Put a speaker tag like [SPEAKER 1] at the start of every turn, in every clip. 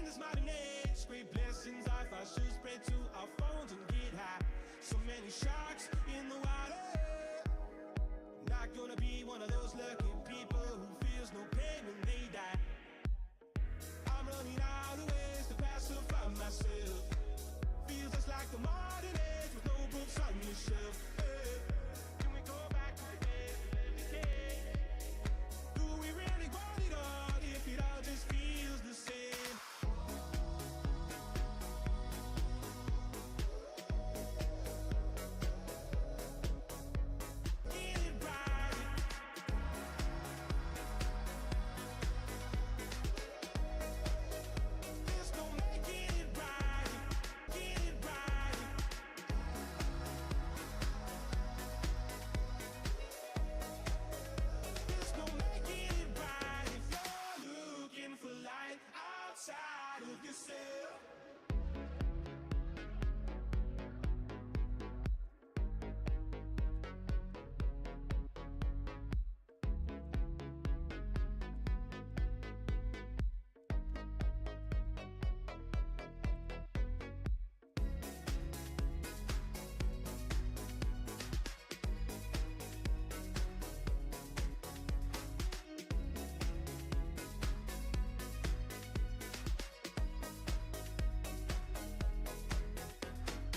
[SPEAKER 1] this modern age. Great blessings I thought should spread to our phones and get high. So many sharks in the water. Not gonna be one of those lucky people who feels no pain when they die. I'm running out of ways to pacify myself. Feels just like the modern age with no books on your shelf. Hey, can we go back to the days we lived in caves? Do we really want it all if it all just feels the same? Get it right. There's no making it right. Get it right. There's no making it right if you're looking for light outside of yourself.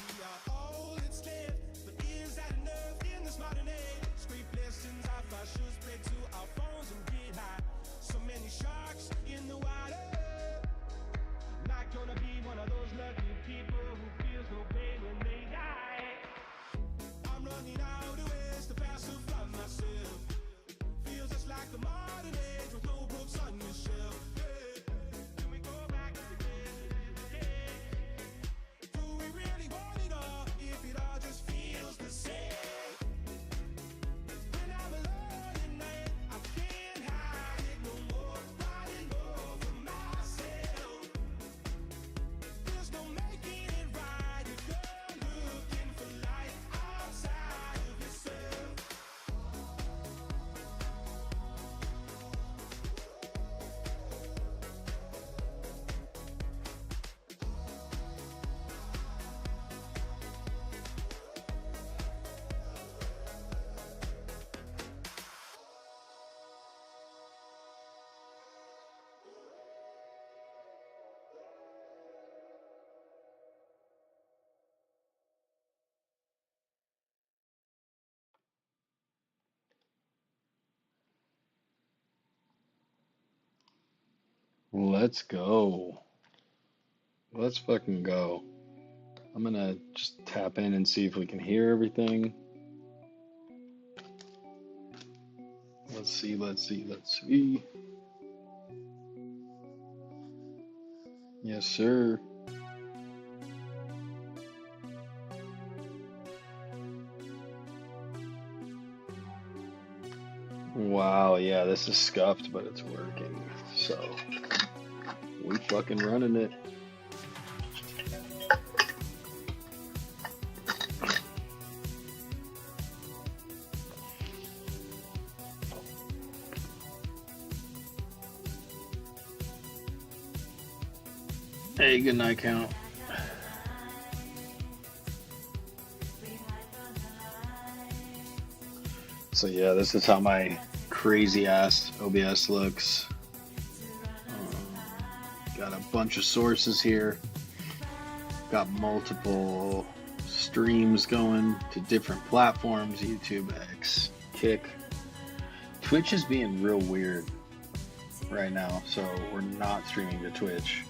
[SPEAKER 1] We are all that's left, but is that enough in this modern age? Scrape lessons I thought should spread to our phones and get high. So many sharks in the water. Not gonna be one of those lucky people who feels no pain when they die. I'm running out of ways to pacify myself. Feels just like the modern age with no books on your shelf. Hey, can we go back to the days we lived in caves? Do we really want it all if it all just feels the same? When I'm alone at night, I can't hide it no more. Fighting over myself. There's no making it right if you're looking for light outside of yourself.
[SPEAKER 2] Let's go. Let's fucking go. I'm gonna just tap in and see if we can hear everything. Let's see, let's see, let's see. Yes, sir. Wow, yeah, this is scuffed, but it's working. So, we fucking running it. Hey, good night, Count. So yeah, this is how my crazy ass OBS looks. Got a bunch of sources here. Got multiple streams going to different platforms, YouTube, X, Kick. Twitch is being real weird right now, so we're not streaming to Twitch.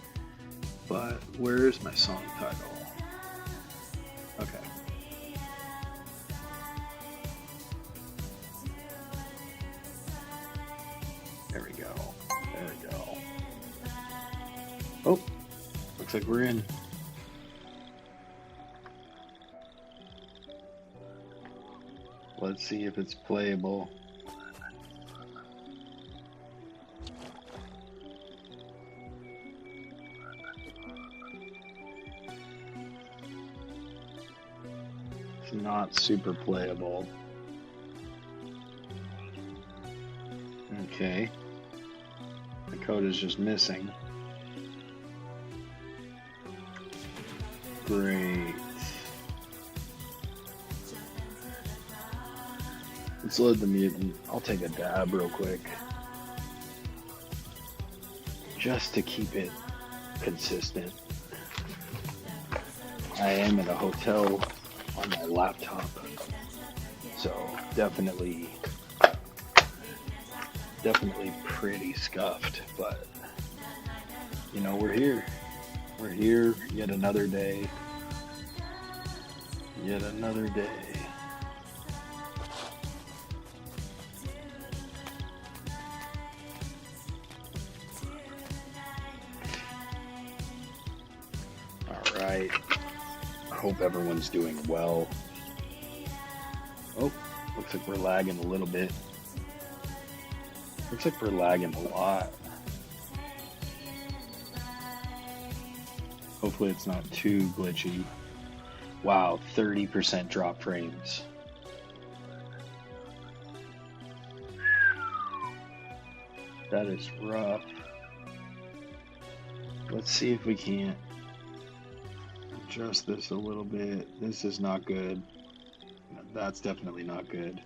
[SPEAKER 2] But where's my song title? Okay. There we go. There we go. Oh, looks like we're in. Let's see if it's playable. It's not super playable. Okay. The code is just missing. Great. Let's load the mutant. I'll take a dab real quick. Just to keep it consistent. I am in a hotel on my laptop. So definitely pretty scuffed, but you know, we're here. We're here, yet another day. Yet another day. All right. I hope everyone's doing well. Oh, looks like we're lagging a little bit. Looks like we're lagging a lot. Hopefully it's not too glitchy. Wow, 30% drop frames. That is rough. Let's see if we can't adjust this a little bit. This is not good. That's definitely not good.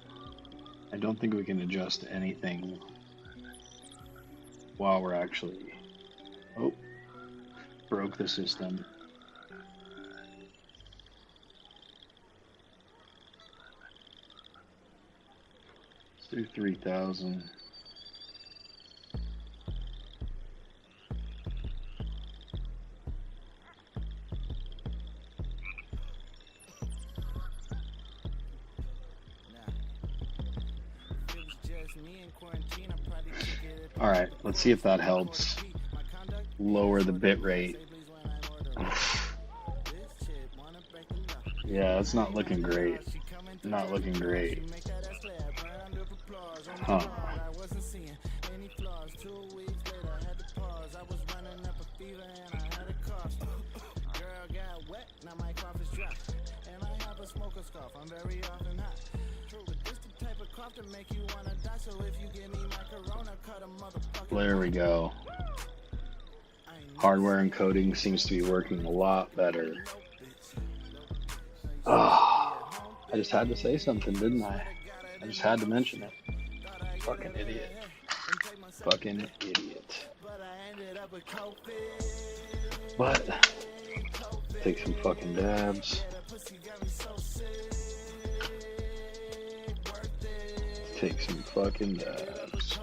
[SPEAKER 2] I don't think we can adjust anything while we're actually... Oh, broke the system. Let's do 3,000. All right, let's see if that helps lower the bit rate. Yeah, it's not looking great. Not looking great. Huh. There we go. Hardware encoding seems to be working a lot better. Oh, I just had to say something, didn't I? I just had to mention it. Fucking idiot. Fucking idiot. But, take some fucking dabs. Take some fucking dabs.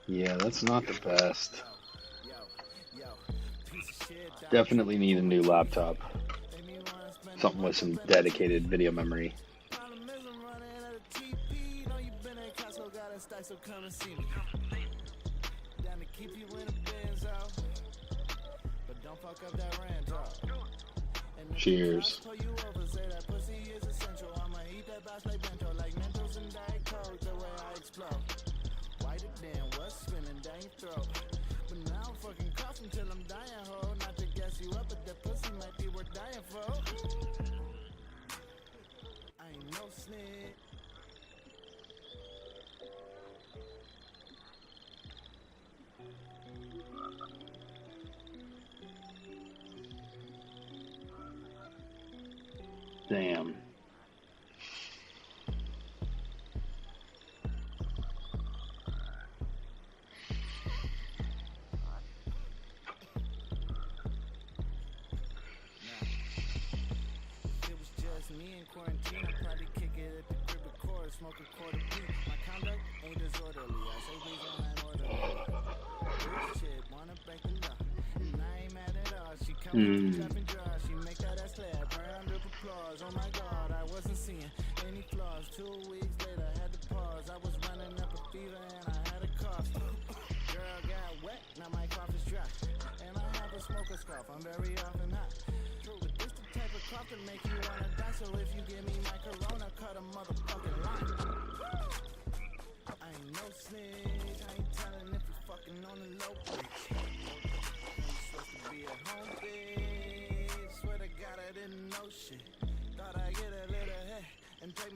[SPEAKER 2] Yeah, that's not the best. Definitely need a new laptop. Something with some dedicated video memory. Cheers. Damn.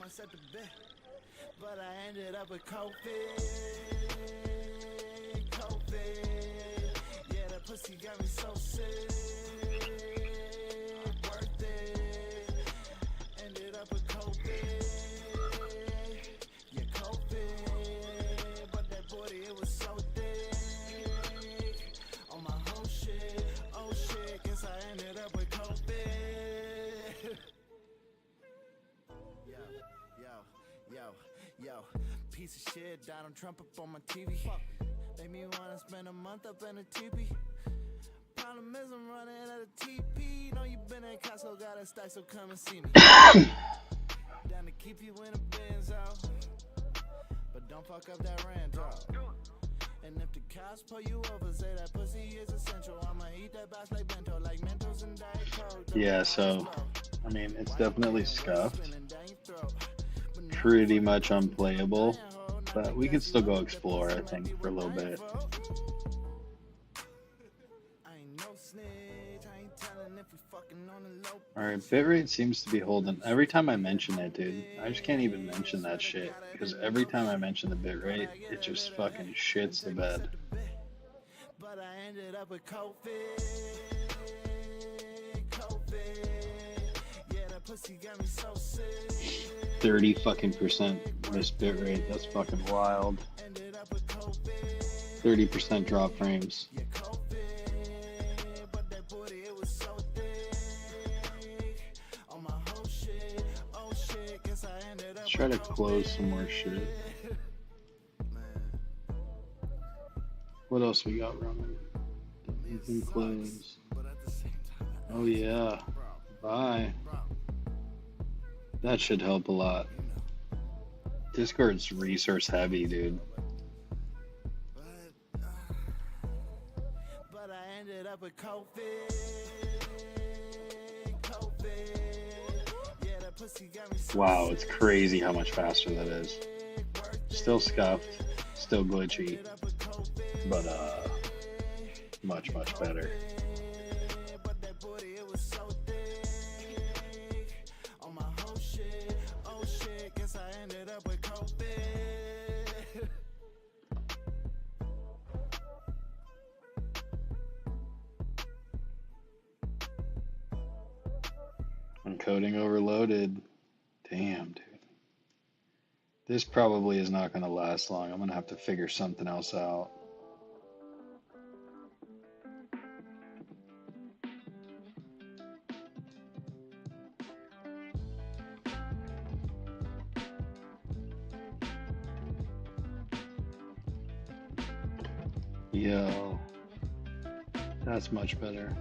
[SPEAKER 1] set the bed, but I ended up with COVID. Yeah, that pussy got me so sick. Worth it. Ended up with COVID. Yeah, COVID. But that booty, it was so thick. On my whole shit. Oh shit, guess I ended up with COVID. Yo, piece of shit, Donald Trump up on my TV. Make me wanna spend a month up in a teepee. Problem is I'm running out of TP. Know you been at Costco, got a stack, so come and see me. Down to keep you in a Benz out, but don't fuck up that rent drop. And if the cops pull you over, say that pussy is essential. I'ma eat that box like bento, like Mentos and Diet Coke.
[SPEAKER 2] Yeah, so I mean, it's definitely scuffed. Pretty much unplayable, but we can still go explore, I think, for a little bit. Alright, bitrate seems to be holding. Every time I mention it, dude, I just can't even mention that shit, because every time I mention the bitrate, it just fucking shits the bed. But I ended up with COVID. 30 fucking percent this bit rate. That's fucking wild. 30% drop frames. Let's try to close some more shit. What else we got running? You can close. Oh yeah. Bye. That should help a lot. Discord's resource heavy, dude. But I ended up with COVID. Wow, it's crazy how much faster that is. Still scuffed, still glitchy, but much better. Encoding overloaded. Damn, dude. This probably is not going to last long. I'm going to have to figure something else out. Yo. That's much better.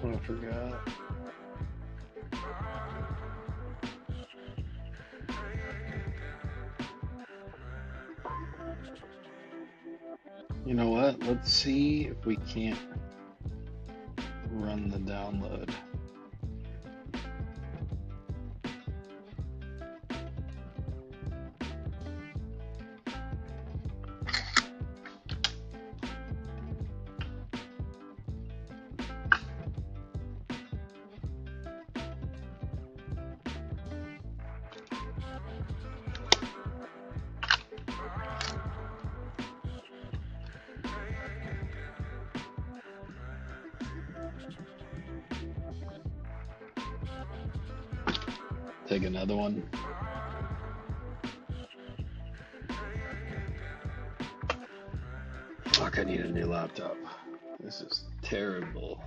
[SPEAKER 2] I forgot. You know what? Let's see if we can't run the download. Take another one. Fuck, I need a new laptop. This is terrible.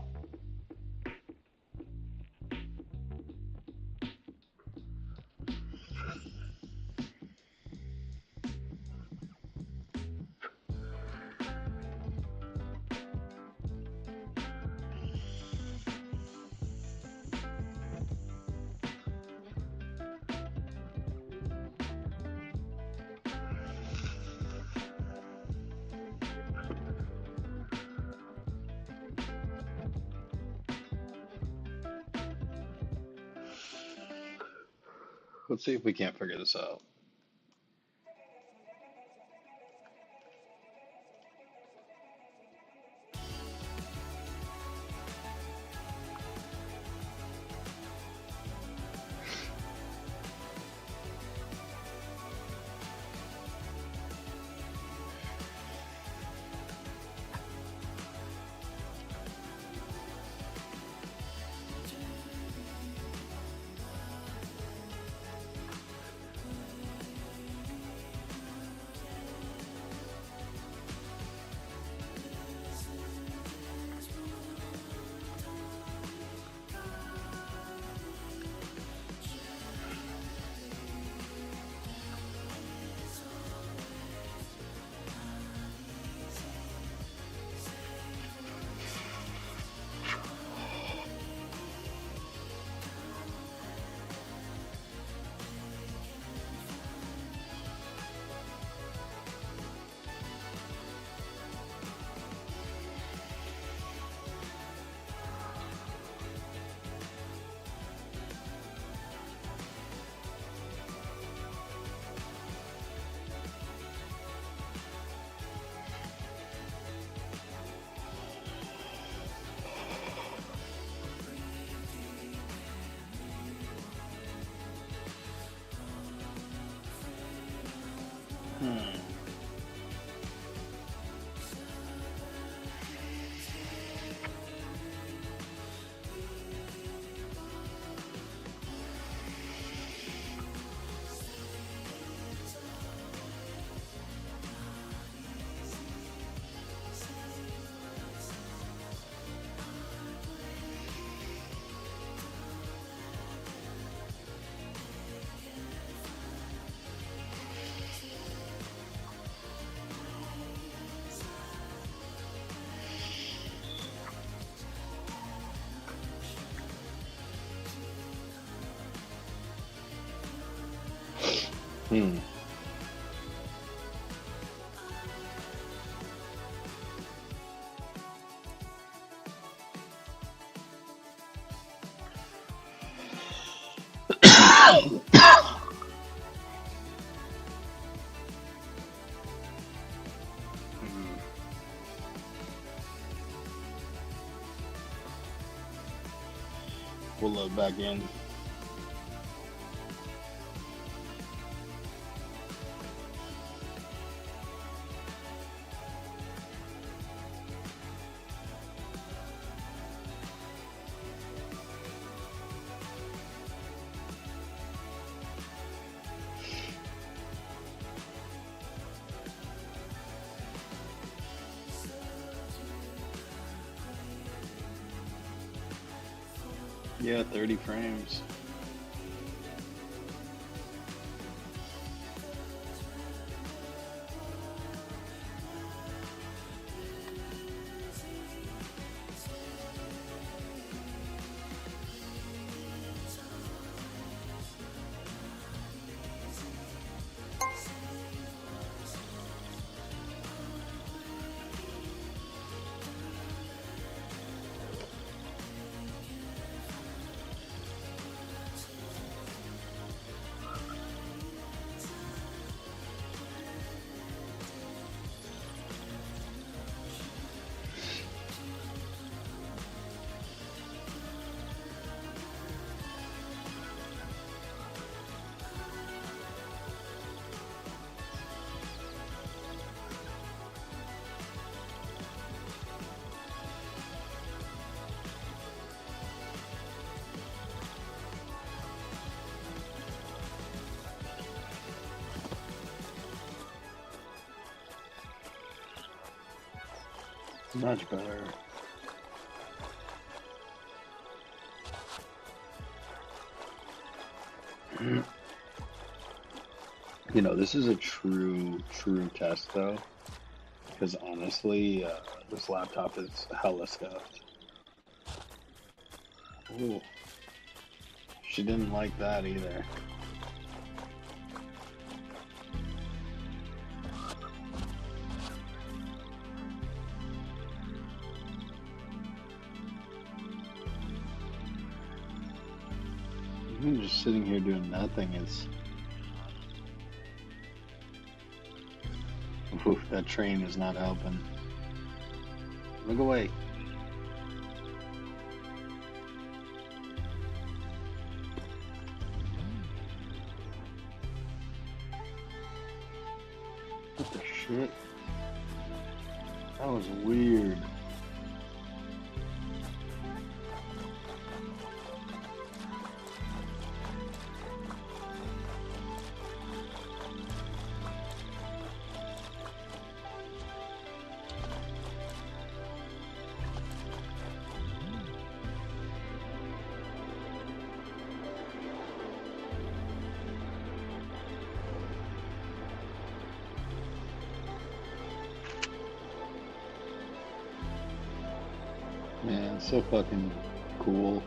[SPEAKER 2] Let's see if we can't figure this out. Hmm. We'll load back in. Yeah, 30 frames. Much better. You know, this is a true test though, because honestly, this laptop is hella scuffed. Ooh, she didn't like that either. Even just sitting here doing nothing is... Oof, that train is not helping. Look away. What the shit? That was weird. Man, it's so fucking cool.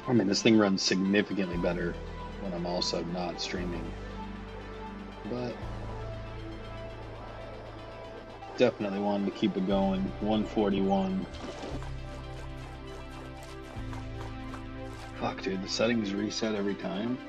[SPEAKER 2] I mean, this thing runs significantly better when I'm also not streaming. But definitely wanted to keep it going. 141. Fuck, dude, the settings reset every time.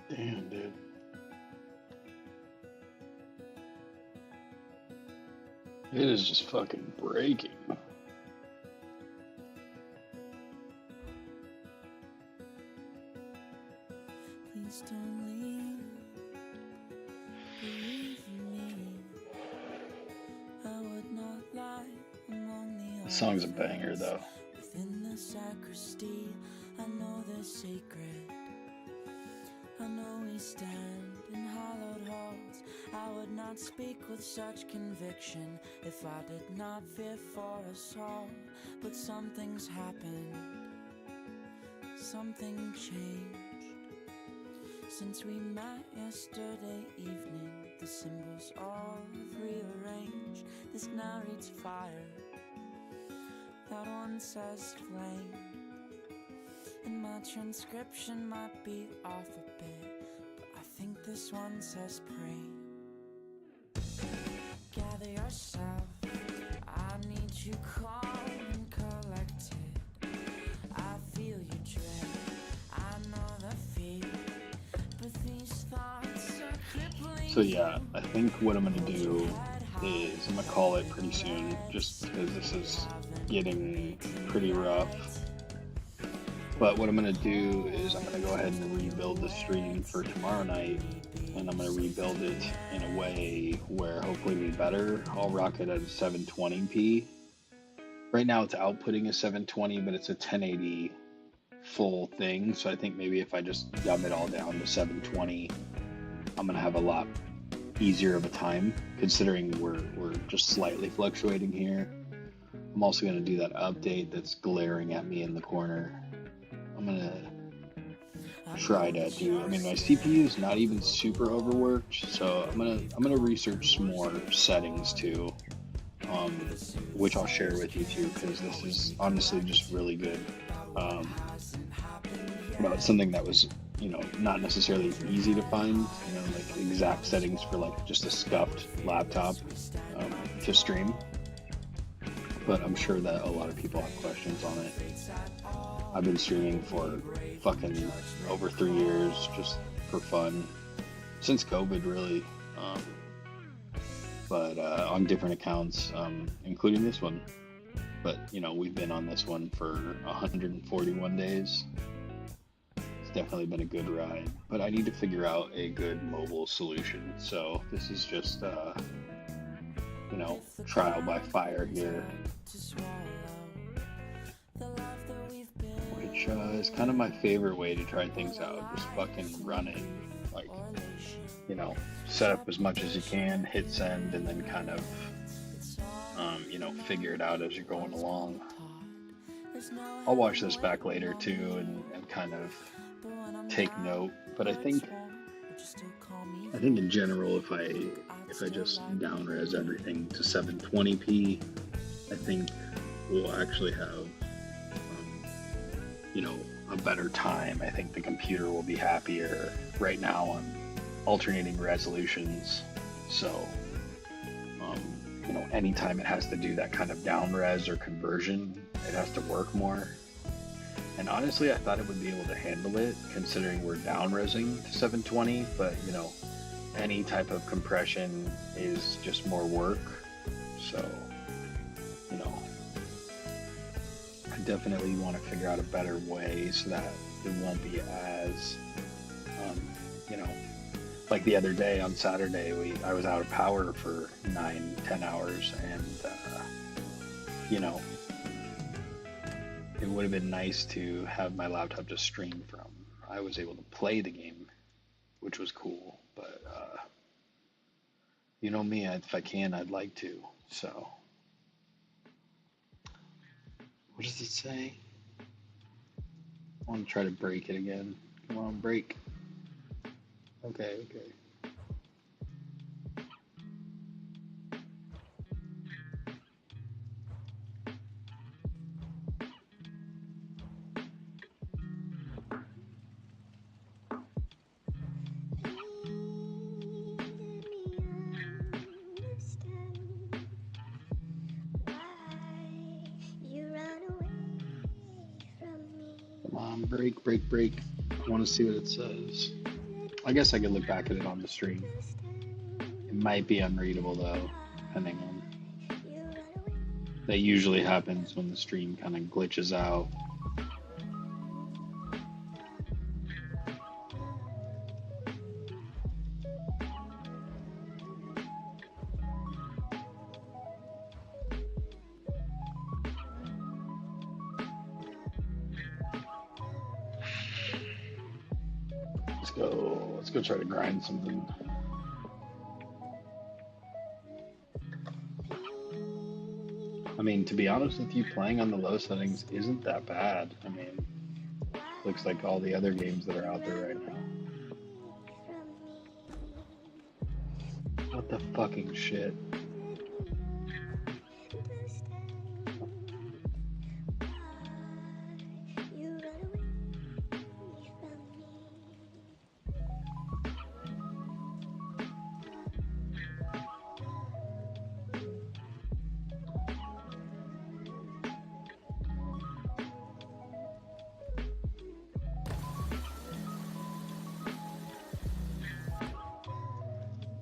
[SPEAKER 2] Damn, dude. It is just fucking breaking.
[SPEAKER 1] Please don't leave. Believe me, I would not lie among the
[SPEAKER 2] The song's a banger, though.
[SPEAKER 1] within the sacristy. I know the sacred. I know we stand in hallowed halls. I would not speak with such conviction if I did not fear for us all. But something's happened, something changed since we met yesterday evening. The symbols all have rearranged. This now reads fire, that one says flame, and my transcription might be off a bit, but I think this one says pray. Gather yourself, I need you calm and collected. I feel you dread, I know the fear, but these thoughts are crippling.
[SPEAKER 2] So yeah, I think what I'm gonna do is I'm gonna call it pretty soon, just because this is getting pretty rough. But what I'm going to do is I'm going to go ahead and rebuild the stream for tomorrow night, and I'm going to rebuild it in a way where hopefully it'll be better. I'll rock it at 720p. Right now it's outputting a 720, but it's a 1080 full thing, so I think maybe if I just dumb it all down to 720, I'm going to have a lot easier of a time, considering we're just slightly fluctuating here. I'm also going to do that update that's glaring at me in the corner. I'm gonna try to do. I mean, my CPU is not even super overworked, so I'm gonna research some more settings too. which I'll share with you too, because this is honestly just really good. About something that was, not necessarily easy to find, like exact settings for like just a scuffed laptop to stream. But I'm sure that a lot of people have questions on it. I've been streaming for fucking over 3 years just for fun, since COVID really. But on different accounts, including this one. But, we've been on this one for 141 days. It's definitely been a good ride. But I need to figure out a good mobile solution. So this is just, trial by fire here. Which is kind of my favorite way to try things out. Just fucking run it. Like, set up as much as you can, hit send, and then kind of, figure it out as you're going along. I'll watch this back later too and kind of take note. But I think in general, if I just down-res everything to 720p, I think we'll actually have, a better time. I think the computer will be happier. Right now I'm alternating resolutions, so anytime it has to do that kind of down res or conversion, it has to work more. And honestly, I thought it would be able to handle it, considering we're down resing to 720, but any type of compression is just more work. So I definitely want to figure out a better way so that it won't be as like the other day on Saturday, I was out of power for 9-10 hours, and it would have been nice to have my laptop just stream from. I was able to play the game, which was cool, but me, if I can, I'd like to. So what does it say? I want to try to break it again. Come on, break. Okay. Come on, break. I want to see what it says. I guess I could look back at it on the stream. It might be unreadable though, depending on. That usually happens when the stream kind of glitches out. Let's go try to grind something. I mean, to be honest with you, playing on the low settings isn't that bad. I mean, looks like all the other games that are out there right now. What the fucking shit?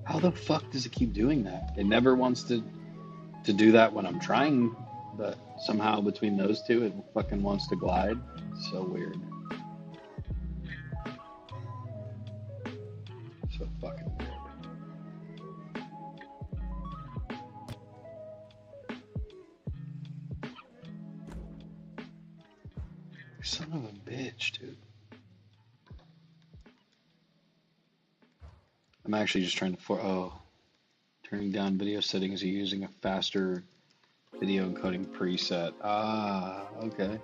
[SPEAKER 2] How the fuck does it keep doing that? It never wants to do that when I'm trying, but somehow between those two, it fucking wants to glide. It's so weird. So fucking weird. Son of a bitch, dude. I'm actually just trying to turning down video settings or using a faster video encoding preset. Ah, okay.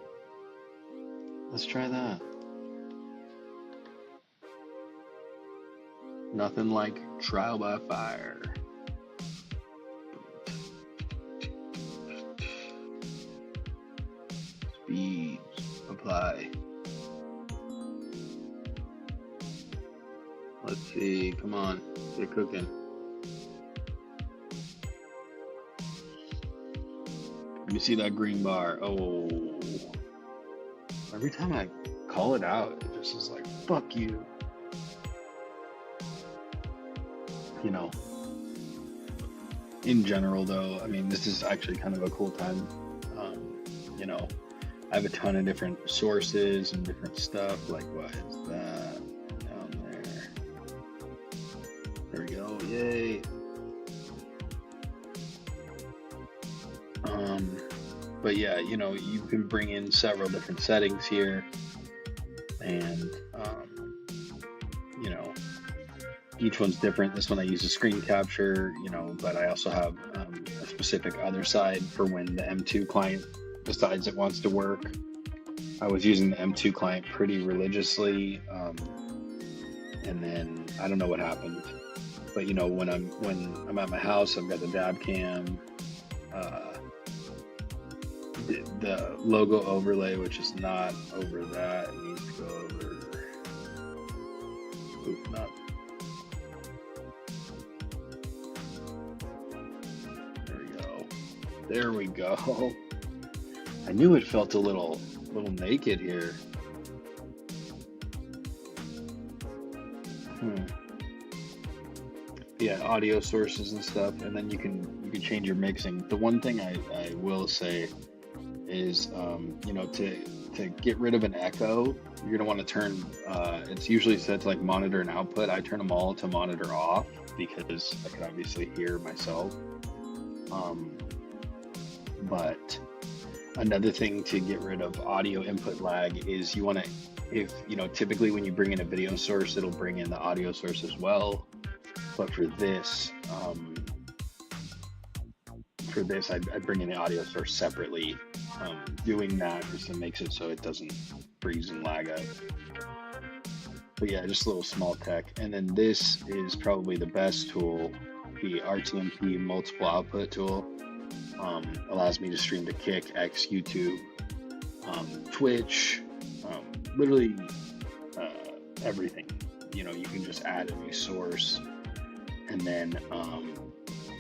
[SPEAKER 2] Let's try that. Nothing like trial by fire. apply. Let's see, come on, get cooking. Let me see that green bar. Oh, every time I call it out, it just is like, fuck you. You know, in general though, I mean, this is actually kind of a cool time. You know, I have a ton of different sources and different stuff. Like, what is that down there? There we go, yay. But yeah, you know, you can bring in several different settings here, and you know, each one's different. This one I use a screen capture, you know, but I also have a specific Otherside for when the M2 client decides it wants to work. I was using the M2 client pretty religiously, and then I don't know what happened, but you know, when I'm at my house, I've got the dab cam, the logo overlay, which is not over that. It needs to go over. Oop, not. There we go. I knew it felt a little naked here. Yeah, audio sources and stuff, and then you can change your mixing. The one thing I will say is, you know, to get rid of an echo, you're gonna want to turn. It's usually set to like monitor and output. I turn them all to monitor off because I can obviously hear myself. But another thing to get rid of audio input lag is you want to, if you know, typically when you bring in a video source, it'll bring in the audio source as well. But for this, I bring in the audio source separately. Doing that just makes it so it doesn't freeze and lag out. But yeah, just a little small tech. And then this is probably the best tool, the RTMP multiple output tool. Allows me to stream to Kick, X, YouTube, Twitch, literally everything. You know, you can just add a new source, and then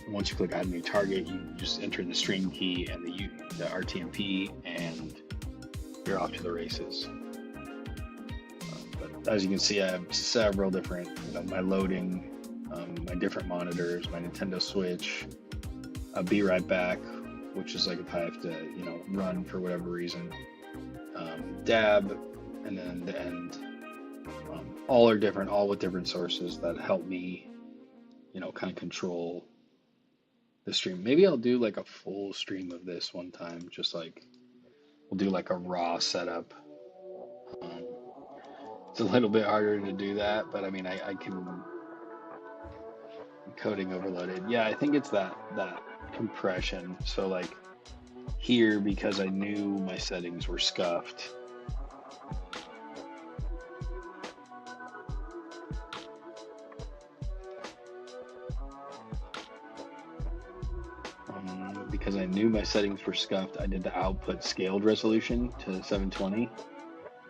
[SPEAKER 2] once you click add a new target, you just enter the stream key and the RTMP, and you're off to the races. But as you can see, I have several different, you know, my loading, my different monitors, my Nintendo Switch, Be Right Back, which is like if I have to, you know, run for whatever reason, dab, and then the end. All are different, all with different sources that help me, you know, kind of control the stream. Maybe I'll do like a full stream of this one time, just like we'll do like a raw setup. It's a little bit harder to do that, but I mean, I can. Coding overloaded. Yeah, I think it's that compression. So like here, because I knew my settings were scuffed, I did the output scaled resolution to 720,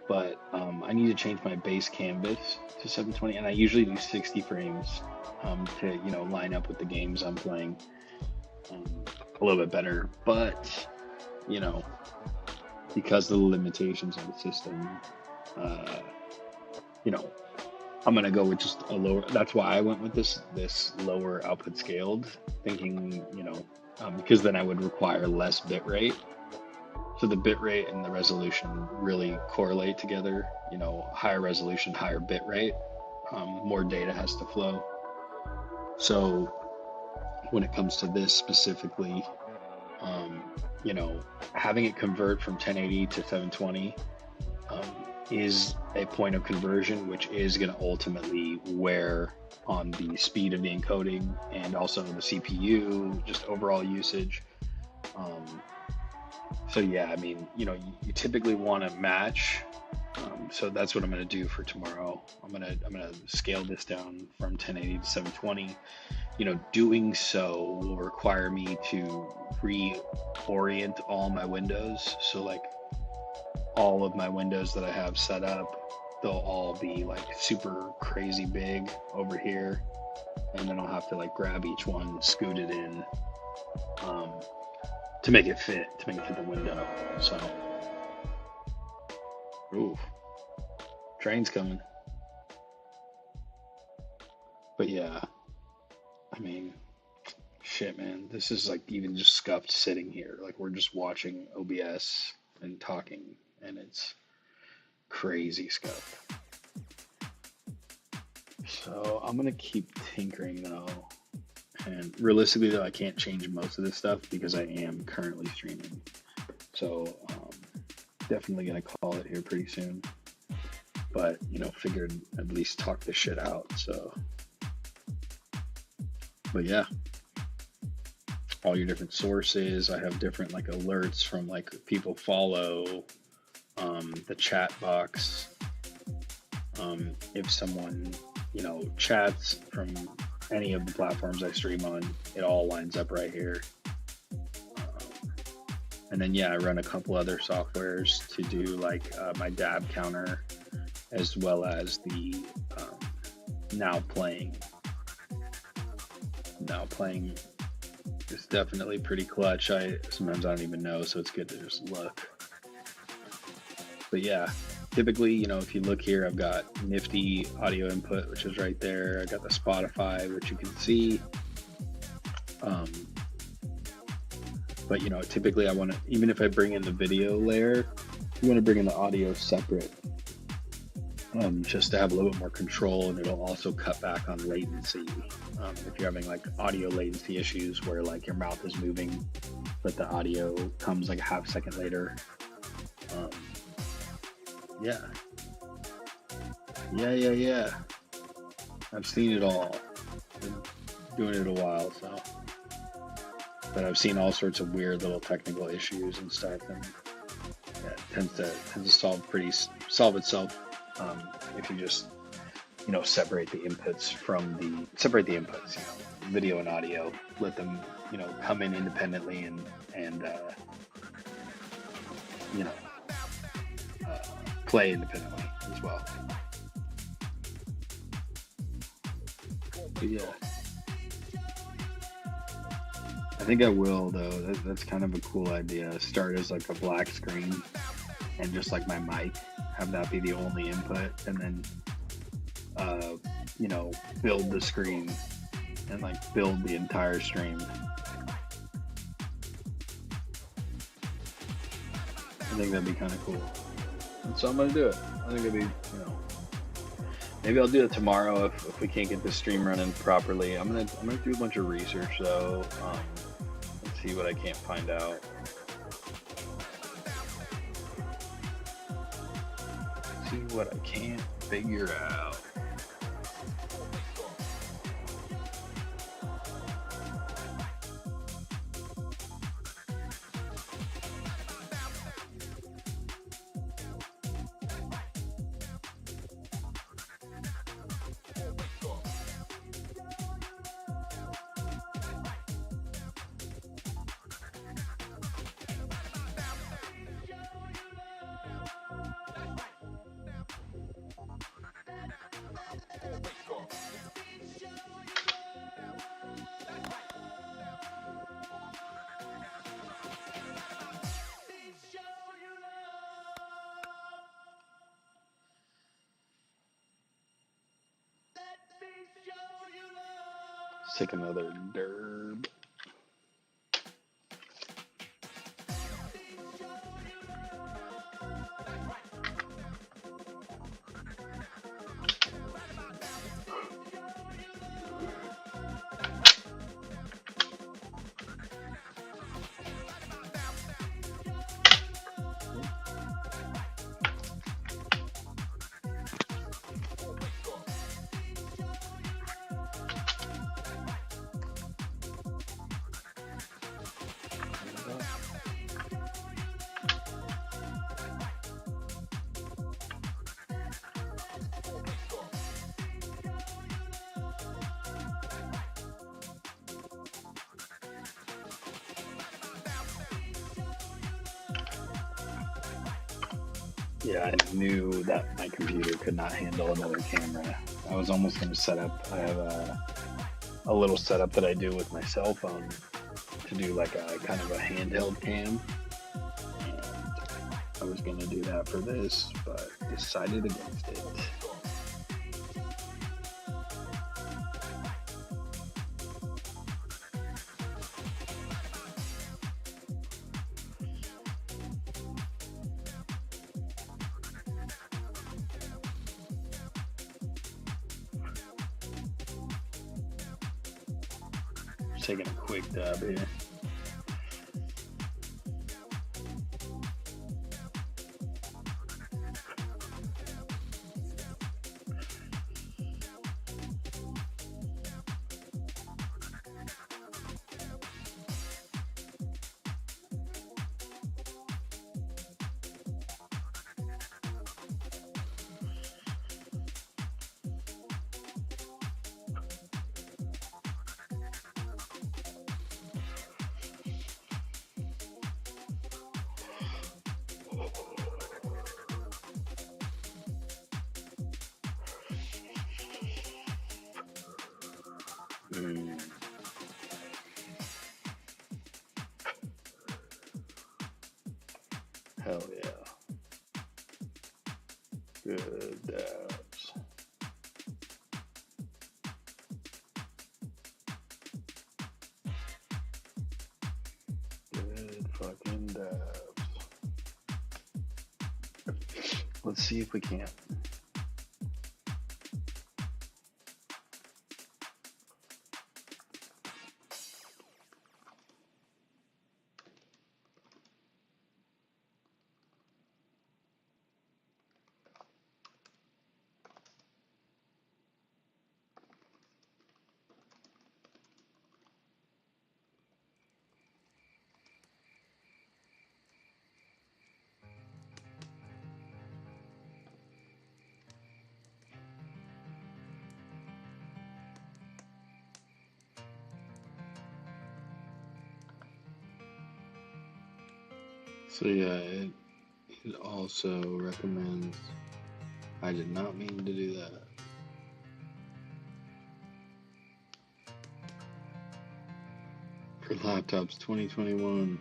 [SPEAKER 2] but I need to change my base canvas to 720, and I usually do 60 frames to, you know, line up with the games I'm playing a little bit better. But, you know, because of the limitations of the system, you know, I'm gonna go with just a lower. That's why I went with this lower output scaled, thinking, you know, because then I would require less bit rate. So the bit rate and the resolution really correlate together. You know, higher resolution, higher bit rate, more data has to flow. So when it comes to this specifically, you know, having it convert from 1080 to 720 is a point of conversion, which is going to ultimately wear on the speed of the encoding and also the CPU, just overall usage. So yeah, I mean, you know, you typically want to match. So that's what I'm going to do for tomorrow. I'm going to scale this down from 1080 to 720. You know, doing so will require me to reorient all my windows. So like all of my windows that I have set up, they'll all be like super crazy big over here, and then I'll have to like grab each one, scoot it in, to make it fit the window. So, ooh, train's coming. But yeah, I mean, shit, man, this is like even just scuffed sitting here. Like we're just watching OBS and talking, and it's crazy scuffed. So I'm gonna keep tinkering though, and realistically though, I can't change most of this stuff because I am currently streaming. So definitely gonna call it here pretty soon. But you know, figured at least talk this shit out. So, but yeah, all your different sources. I have different like alerts from like people follow, the chat box. If someone, you know, chats from any of the platforms I stream on, it all lines up right here. And then yeah, I run a couple other softwares to do like my dab counter, as well as the now playing. Now playing is definitely pretty clutch. Sometimes I don't even know, so it's good to just look. But yeah, typically, you know, if you look here, I've got Nifty audio input, which is right there. I got the Spotify, which you can see. But you know, typically I want to, even if I bring in the video layer, you want to bring in the audio separate, just to have a little bit more control, and it'll also cut back on latency. If you're having like audio latency issues where like your mouth is moving, but the audio comes like a half second later. Yeah. I've seen it all. Been doing it a while, so. But I've seen all sorts of weird little technical issues and stuff, and yeah, it tends to solve itself if you just, you know, separate the inputs, you know, video and audio, let them, you know, come in independently and you know, play independently as well. But yeah, I think I will though. That's kind of a cool idea. Start as like a black screen and just like my mic, have that be the only input, and then you know, build the screen and like build the entire stream. I think that'd be kind of cool. And so I'm gonna do it. I think it'd be, you know, maybe I'll do it tomorrow if we can't get the stream running properly. I'm gonna do a bunch of research though. Let's see what I can't find out. See what I can't figure out. Take another derb. Yeah, I knew that my computer could not handle another camera. I was almost going to set up, I have a little setup that I do with my cell phone to do like a kind of a handheld cam. And I was going to do that for this, but decided against it. Taking a quick dab here. Hell yeah. Good dabs. Good fucking dabs. Let's see if we can. So yeah, it also recommends, I did not mean to do that. For laptops 2021.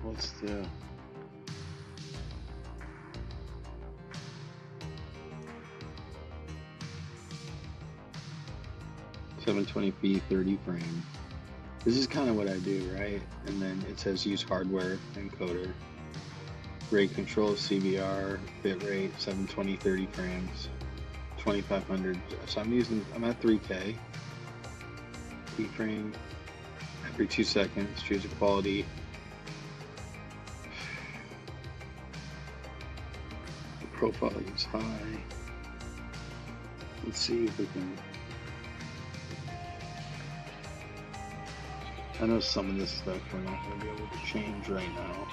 [SPEAKER 2] What's the... $720p 30 frame. This is kind of what I do, right? And then it says use hardware encoder. Rate control, CBR, bitrate, 720 30 frames, 2500. So I'm at 3K. Keyframe every 2 seconds. Choose a quality. The profile is high. Let's see if we can. I know some of this stuff we're not going to be able to change right now.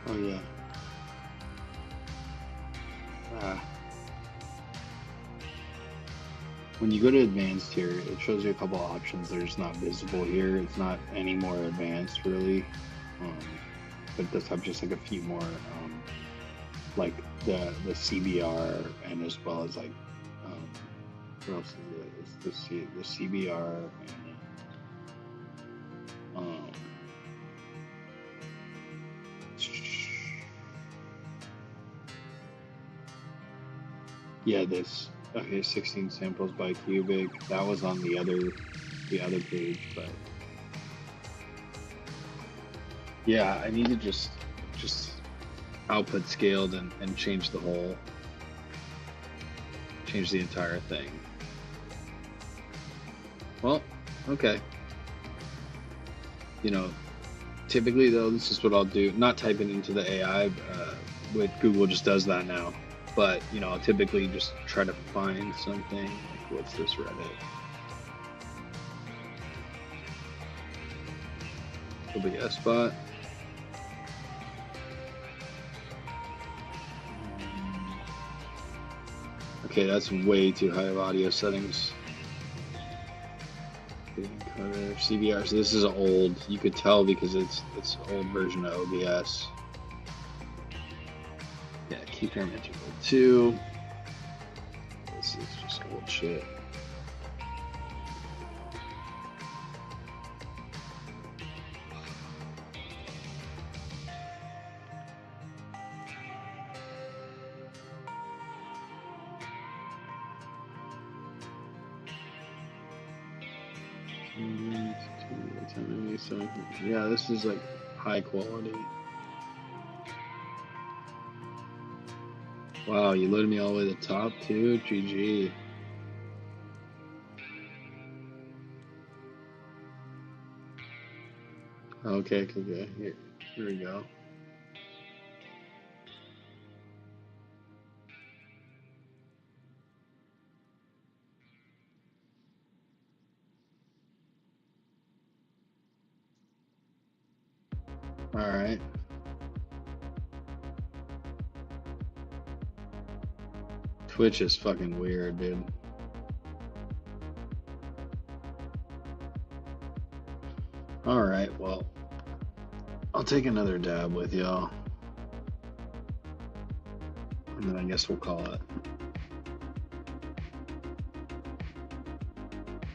[SPEAKER 2] Oh yeah. When you go to advanced here, it shows you a couple options that are just not visible here. It's not any more advanced really, but it does have just like a few more, like the CBR, and as well as like, what else is it? It's the CBR and yeah, this. Okay, 16 samples by cubic. That was on the other page, but yeah, I need to just output scaled and change the entire thing. Well, okay. You know, typically though, this is what I'll do. Not type it into the AI, with Google just does that now. But, you know, I'll typically just try to find something, like, what's this Reddit? OBS spot. Okay, that's way too high of audio settings. Cutter, CBR. So this is old. You could tell because it's an old version of OBS. Yeah, keyframe interval 2. This is just old shit. Yeah, this is like high quality. Wow, you loaded me all the way to the top too? GG. Okay. Here we go. Alright. Twitch is fucking weird, dude. Alright, well, I'll take another dab with y'all. And then I guess we'll call it.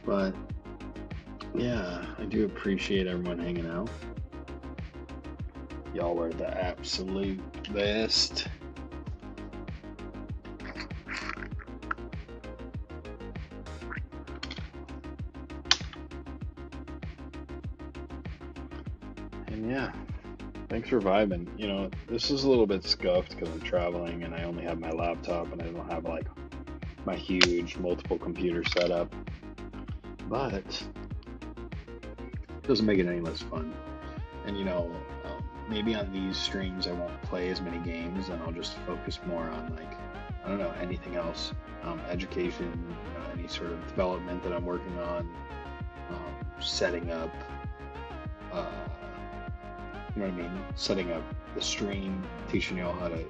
[SPEAKER 2] But, yeah, I do appreciate everyone hanging out. Y'all were the absolute best. And yeah, thanks for vibing. You know, this is a little bit scuffed because I'm traveling and I only have my laptop and I don't have like my huge multiple computer setup. But it doesn't make it any less fun. And you know, maybe on these streams I won't play as many games and I'll just focus more on like, I don't know, anything else. Education, any sort of development that I'm working on, setting up, you know what I mean? Setting up the stream, teaching y'all how to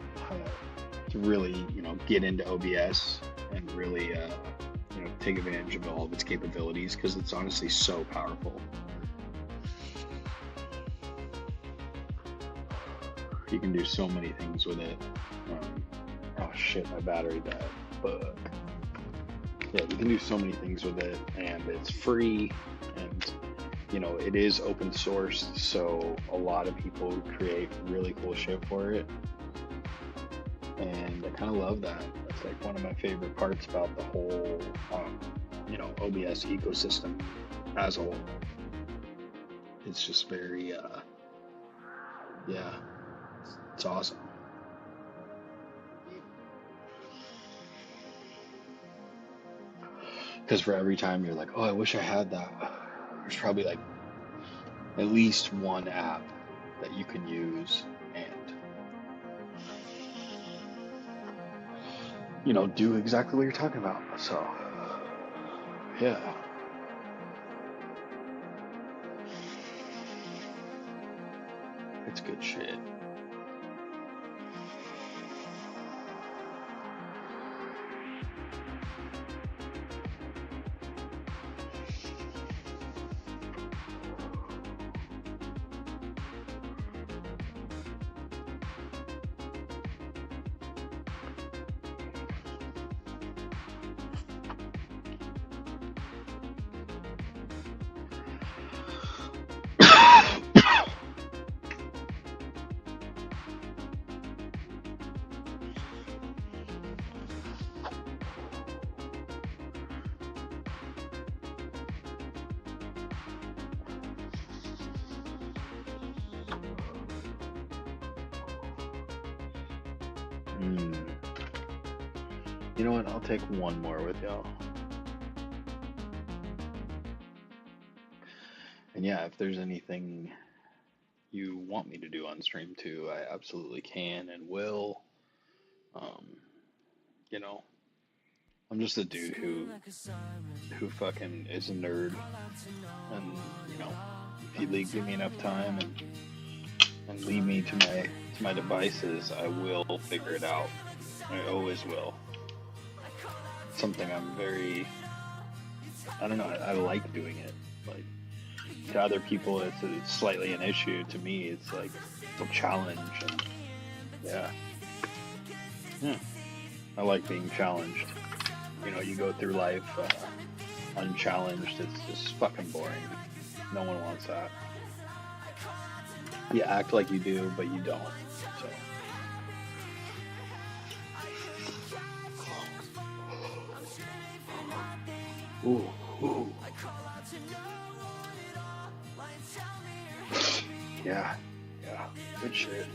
[SPEAKER 2] really, you know, get into OBS and really, you know, take advantage of all of its capabilities because it's honestly so powerful. You can do so many things with it. Oh shit, my battery died. But yeah, you can do so many things with it, and it's free, and you know, it is open source, so a lot of people create really cool shit for it. And I kind of love that. That's like one of my favorite parts about the whole, you know, OBS ecosystem as a whole. It's just very, yeah, it's awesome. Because for every time you're like, oh, I wish I had that, there's probably like at least one app that you can use and, you know, do exactly what you're talking about. So, yeah. It's good shit. You know what? I'll take one more with y'all. And yeah, if there's anything you want me to do on stream too, I absolutely can and will. You know, I'm just a dude who fucking is a nerd and, you know, If you give me enough time and leave me to my devices, I will figure it out. I always will. It's something I'm very, I don't know, I like doing it. Like, to other people, it's slightly an issue. To me, it's like a challenge, and yeah. I like being challenged. You know, you go through life unchallenged, it's just fucking boring. No one wants that. You act like you do, but you don't. So. Ooh. Yeah. Good shit.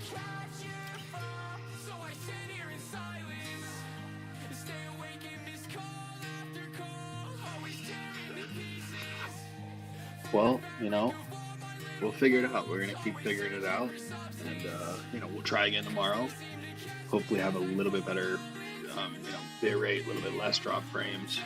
[SPEAKER 2] Well, you know, we'll figure it out. We're going to keep figuring it out. And, you know, we'll try again tomorrow. Hopefully have a little bit better, bit rate, a little bit less drop frames.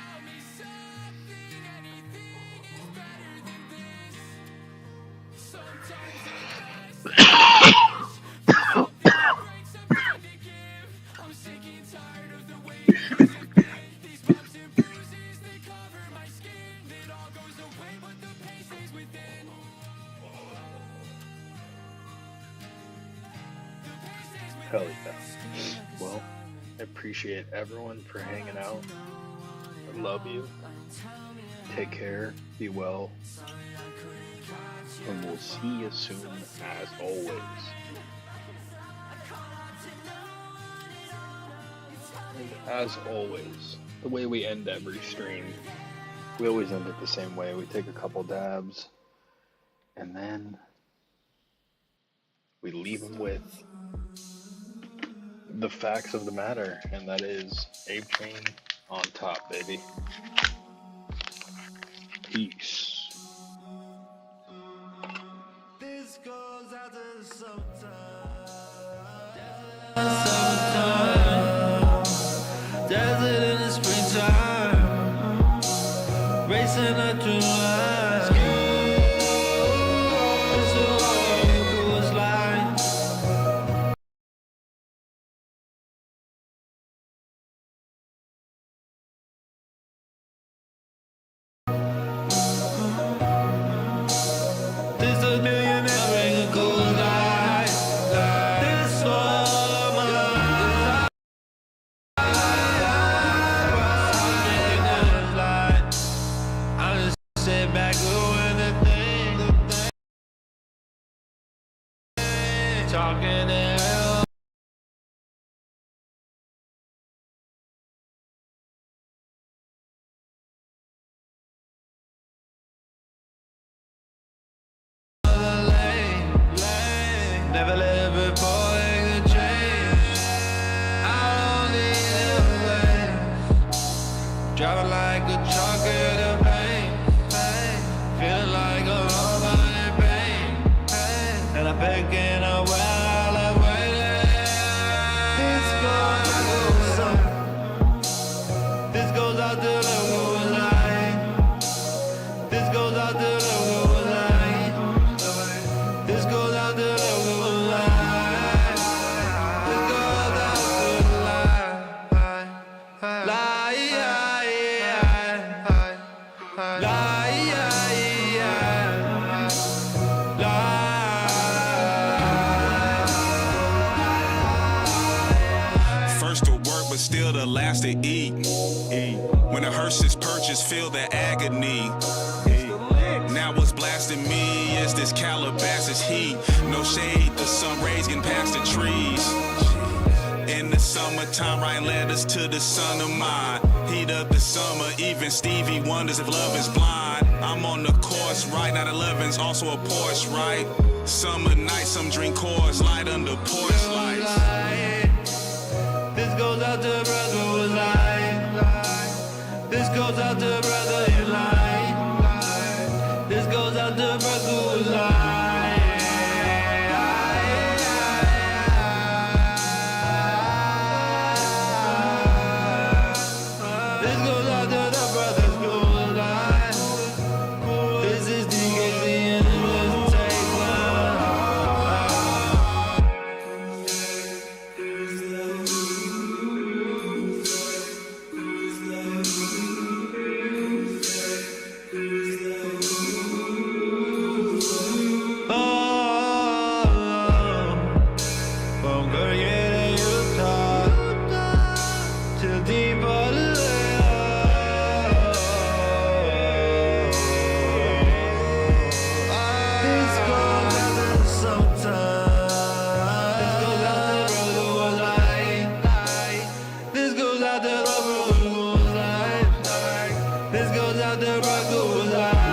[SPEAKER 2] Hell yeah. Well, I appreciate everyone for hanging out. I love you. Take care. Be well. And we'll see you soon, as always. And as always, the way we end every stream, we always end it the same way. We take a couple dabs, and then we leave them with the facts of the matter, and that is Ape Chain on top, baby. Peace.
[SPEAKER 1] This goes out to the summertime. Desert in the springtime. Racing up to line. Talking hell. Never let before the change. Out on the way. Driving like a trucker to pain. Feeling like a robot in pain. And I'm picking up where I left waiting. This goes out to the good light. This goes out to the good light. This goes out to the good light. This goes out to the light.
[SPEAKER 3] First to work, but still the last to eat. When the hearse is purchased, feel the agony. Now what's blasting me is this Calabasas heat. No shade, the sun rays getting past the trees. In the summertime, writing letters to the son of mine. Heat of the summer, even Stevie wonders if love is blind. I'm on the course, right? Now the 11's also a Porsche, right? Summer night, some drink Coors Light under porch lights.
[SPEAKER 1] This goes out to brother who's lying. This goes out to brother you lying. This goes out to brother who's lying. This goes out to the brothers who's lying. This is DKC and
[SPEAKER 4] thought that rocket was live.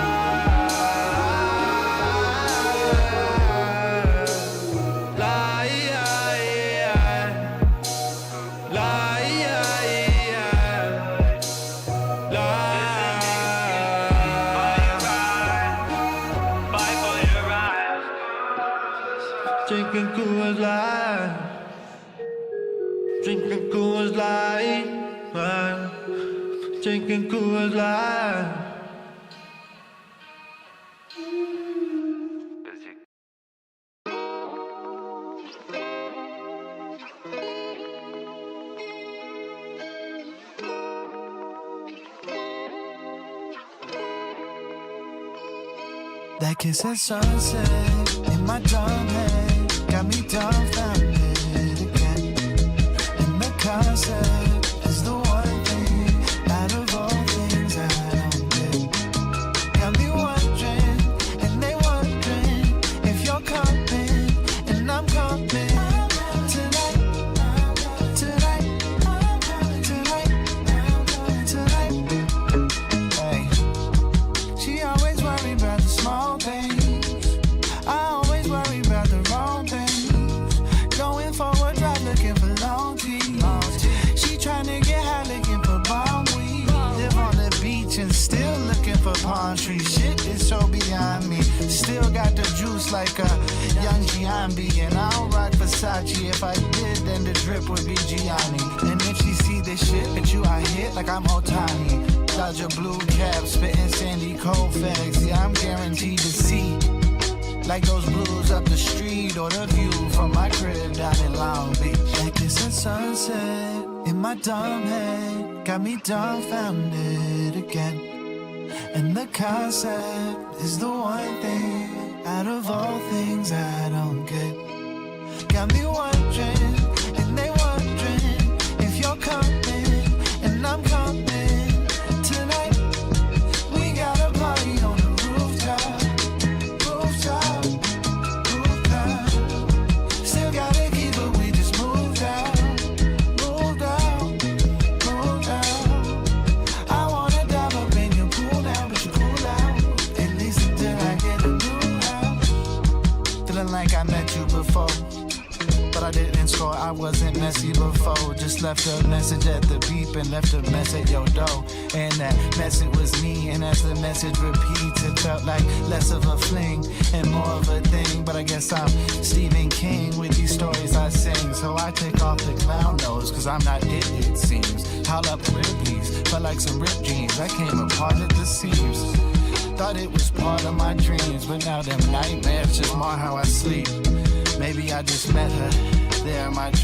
[SPEAKER 4] Drinking Coors Light, drinking Coors Light, drinking Coors Light.
[SPEAKER 5] That kiss at sunset in my dumb head got me dumbfounded again. And the concept is the one thing out of all things I don't get. Got me wondering, and they wondering if you're coming, and I'm coming tonight, tonight, tonight, tonight. Hey, she always worried about the small things. I always worry about the wrong things. Going forward, drive looking for long teeth. She tryna get high looking for bomb weed. Live on the beach and still looking for palm trees. Shit is so beyond me. Still got the juice like a young Giambi. And I don't rock Versace. If I did, then the drip would be Gianni. And if she see this shit, but you I hit like I'm Otani. Dodge a blue cap, spitting Sandy Koufax. Yeah, I'm guaranteed to see like those blues up the street or the view from my crib down in Long Beach. That kiss at sunset in my dumb head got me dumbfounded again. And the concept is the one thing out of all things I don't get. Got me wondering, and they wondering if you're coming, and I'm coming tonight. We got a party on the rooftop. Still gotta keep it, we just moved out. I wanna dive up in your pool now, but you cool out. At least until I get a new house. Feeling like I met you before, but I didn't score, I wasn't messy before. Just left a message at the beep and left a mess at your door. And that message was me, and as the message repeats, it felt like less of a fling and more of a thing. But I guess I'm Stephen King with these stories I sing. So I take off the clown nose, cause I'm not it seems. Howl up Ripley's, felt like some ripped jeans. I came apart at the seams. Thought it was part of my dreams, but now them nightmares just mar how I sleep. Maybe I just met her there in my dreams.